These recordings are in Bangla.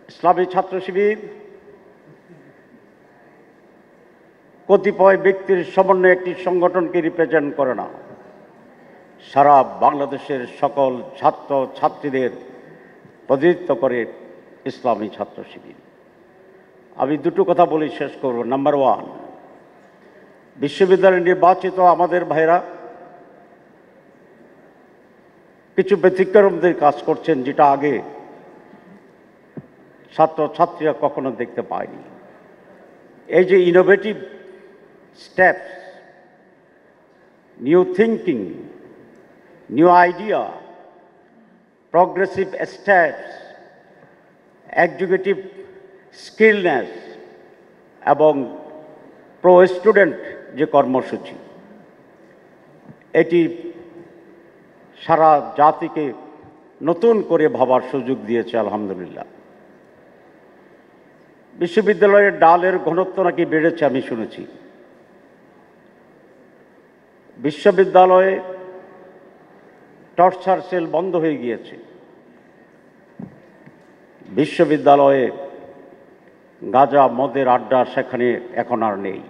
ইসলামী ছাত্র শিবির কতিপয় ব্যক্তির সমন্বয়ে একটি সংগঠনকে রিপ্রেজেন্ট করে না, সারা বাংলাদেশের সকল ছাত্র ছাত্রীদের প্রতিনিধিত্ব করে ইসলামী ছাত্র শিবির। আমি দুটো কথা বলে শেষ করব। নাম্বার ওয়ান, বিশ্ববিদ্যালয়ে নির্বাচিত আমাদের ভাইরা কিছু ব্যতিক্রমদের কাজ করছেন, যেটা আগে ছাত্র ছাত্রীরা কখনো দেখতে পায়নি। এই যে innovative steps, new thinking, new idea, progressive steps, executive skillness এবং প্রো স্টুডেন্ট যে কর্মসূচি, এটি সারা জাতিকে নতুন করে ভাবার সুযোগ দিয়েছে আলহামদুলিল্লাহ। বিশ্ববিদ্যালয়ের ডালের ঘনত্ব নাকি বেড়েছে আমি শুনেছি। বিশ্ববিদ্যালয়ে টর্চার সেল বন্ধ হয়ে গিয়েছে। বিশ্ববিদ্যালয়ে গাঁজা মদের আড্ডা সেখানে এখন আর নেই।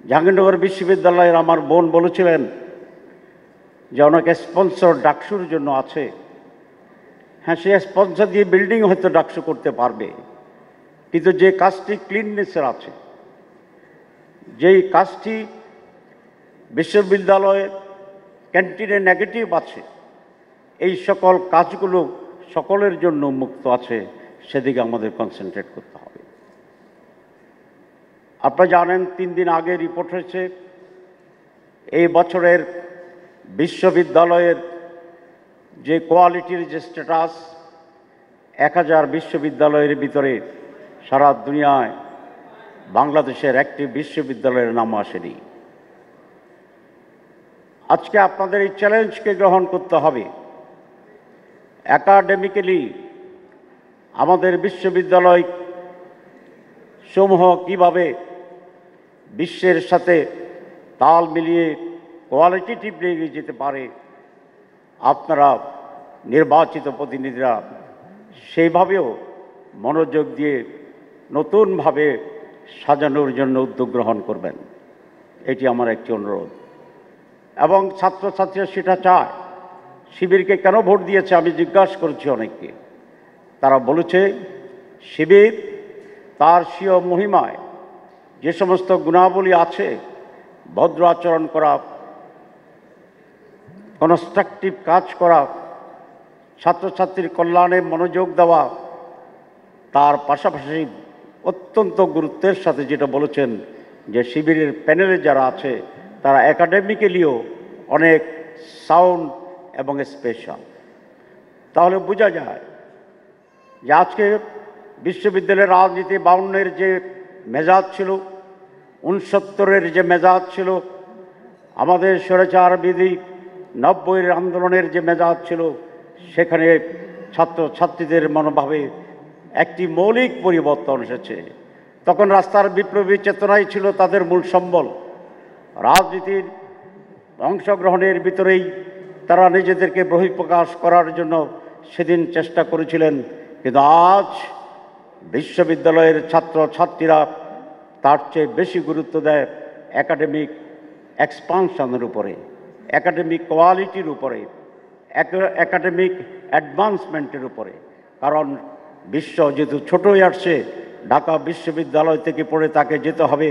জাহাঙ্গীরনগর বিশ্ববিদ্যালয়ের আমার বোন বলেছিলেন যে অনেক স্পন্সর ডাকসুর জন্য আছে। হ্যাঁ, সে স্পন্সর দিয়ে বিল্ডিং হয়তো ডাকসু করতে পারবে, কিন্তু যে কাজটি ক্লিননেসের আছে, যেই কাজটি বিশ্ববিদ্যালয়ে ক্যান্টিনে নেগেটিভ আছে, এই সকল কাজগুলো সকলের জন্য মুক্ত আছে, সেদিকে আমাদের কনসেন্ট্রেট করতে হবে। আপনারা জানেন 3 দিন আগে রিপোর্ট হয়েছে এই বছরের বিশ্ববিদ্যালয়ের যে কোয়ালিটির যে স্ট্যাটাস, 1000 বিশ্ববিদ্যালয়ের ভিতরে সারা দুনিয়ায় বাংলাদেশের একটি বিশ্ববিদ্যালয়ের নাম আসেনি। আজকে আপনাদের এই চ্যালেঞ্জকে গ্রহণ করতে হবে। একাডেমিক্যালি আমাদের বিশ্ববিদ্যালয় সমূহ কিভাবে বিশ্বের সাথে তাল মিলিয়ে কোয়ালিটেটিভলি এগিয়ে যেতে পারে, আপনারা নির্বাচিত প্রতিনিধিরা সেইভাবেও মনোযোগ দিয়ে নতুনভাবে সাজানোর জন্য উদ্যোগ গ্রহণ করবেন, এটি আমার একটি অনুরোধ। এবং ছাত্রছাত্রীরা সেটা চায়। শিবিরকে কেন ভোট দিয়েছে আমি জিজ্ঞাসা করেছি অনেককে। তারা বলেছে শিবির তার স্বীয় মহিমায় যে সমস্ত গুণাবলী আছে, ভদ্র আচরণ করা, কনস্ট্রাকটিভ কাজ করা, ছাত্রছাত্রীর কল্যাণে মনোযোগ দেওয়া, তার পাশাপাশি অত্যন্ত গুরুত্বের সাথে যেটা বলেছেন যে শিবিরের প্যানেলে যারা আছে তারা একাডেমিক্যালিও অনেক সাউন্ড এবং স্পেশাল। তাহলে বোঝা যায় যে আজকে বিশ্ববিদ্যালয়ের রাজনীতি 52-এর যে মেজাজ ছিল, 69-এর যে মেজাজ ছিল, আমাদের স্বৈরাচার বিধি 90-এর আন্দোলনের যে মেজাজ ছিল, সেখানে ছাত্রছাত্রীদের মনোভাবে একটি মৌলিক পরিবর্তন এসেছে। তখন রাস্তার বিপ্লবী চেতনাই ছিল তাদের মূল সম্বল। রাজনীতির অংশগ্রহণের ভিতরেই তারা নিজেদেরকে বহিঃপ্রকাশ করার জন্য সেদিন চেষ্টা করেছিলেন। কিন্তু আজ বিশ্ববিদ্যালয়ের ছাত্রছাত্রীরা তার চেয়ে বেশি গুরুত্ব দেয় একাডেমিক এক্সপানশনের উপরে, একাডেমিক কোয়ালিটির উপরে, একাডেমিক অ্যাডভান্সমেন্টের উপরে। কারণ বিশ্ব যেহেতু ছোট হয়ে আসছে, ঢাকা বিশ্ববিদ্যালয় থেকে পড়ে তাকে যেতে হবে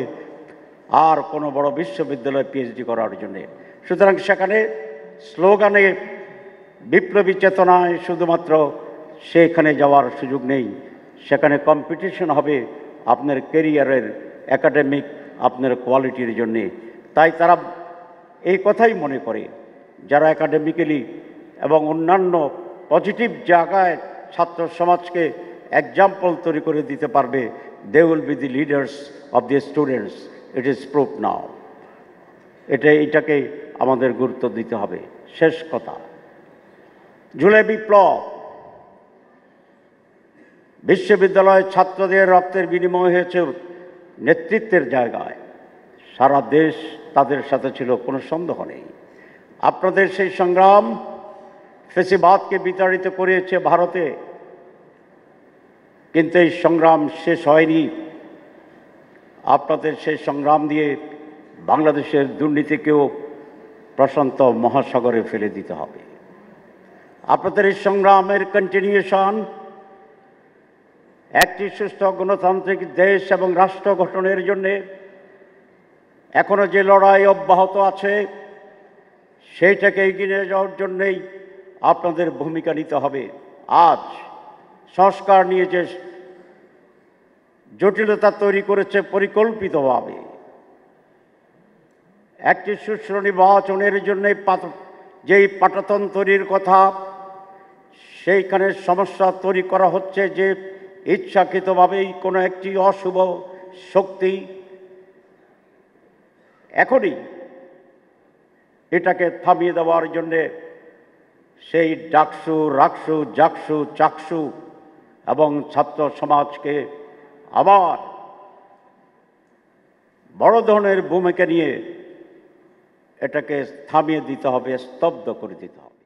আর কোনো বড় বিশ্ববিদ্যালয়ে পিএইচডি করার জন্যে। সুতরাং সেখানে স্লোগানে বিপ্লবী চেতনায় শুধুমাত্র সেখানে যাওয়ার সুযোগ নেই। সেখানে কম্পিটিশন হবে আপনার কেরিয়ারের, একাডেমিক আপনার কোয়ালিটির জন্যে। তাই তারা এই কথাই মনে করে, যারা একাডেমিক্যালি এবং অন্যান্য পজিটিভ জায়গায় ছাত্র সমাজকে এক্সাম্পল তৈরি করে দিতে পারবে, they will be the leaders of the students. It is proof now. এটাকে আমাদের গুরুত্ব দিতে হবে। শেষ কথা, জুলাই বিপ্লব বিশ্ববিদ্যালয়ের ছাত্রদের রক্তের বিনিময় হয়েছে নেতৃত্বের জায়গায়। সারা দেশ তাদের সাথে ছিল, কোনো সন্দেহ নেই। আপনাদের সেই সংগ্রাম ফেসিবাদকে বিতাড়িত করেছে ভারতে। কিন্তু এই সংগ্রাম শেষ হয়নি। আপনাদের সেই সংগ্রাম দিয়ে বাংলাদেশের দুর্নীতিকেও প্রশান্ত মহাসাগরে ফেলে দিতে হবে। আপনাদের এই সংগ্রামের কন্টিনিউশন একটি সুস্থ গণতান্ত্রিক দেশ এবং রাষ্ট্র গঠনের জন্য এখনো যে লড়াই অব্যাহত আছে সেইটাকে এগিয়ে নিয়ে যাওয়ার জন্যই আপনাদের ভূমিকা নিতে হবে। আজ সংস্কার নিয়ে যে জটিলতা তৈরি করেছে পরিকল্পিতভাবে, একটি সুষ্ঠু নির্বাচনের জন্য যেই পাটাতন কথা, সেইখানে সমস্যা তৈরি করা হচ্ছে যে ইচ্ছাকৃতভাবেই কোনো একটি অশুভ শক্তি এখনই এটাকে থামিয়ে দেওয়ার জন্যে সেই ডাকসু, রাকসু, জাকসু, চাকসু এবং ছাত্র সমাজকে আবার বড় ধরনের ভূমিকা নিয়ে এটাকে থামিয়ে দিতে হবে, স্তব্ধ করে দিতে হবে।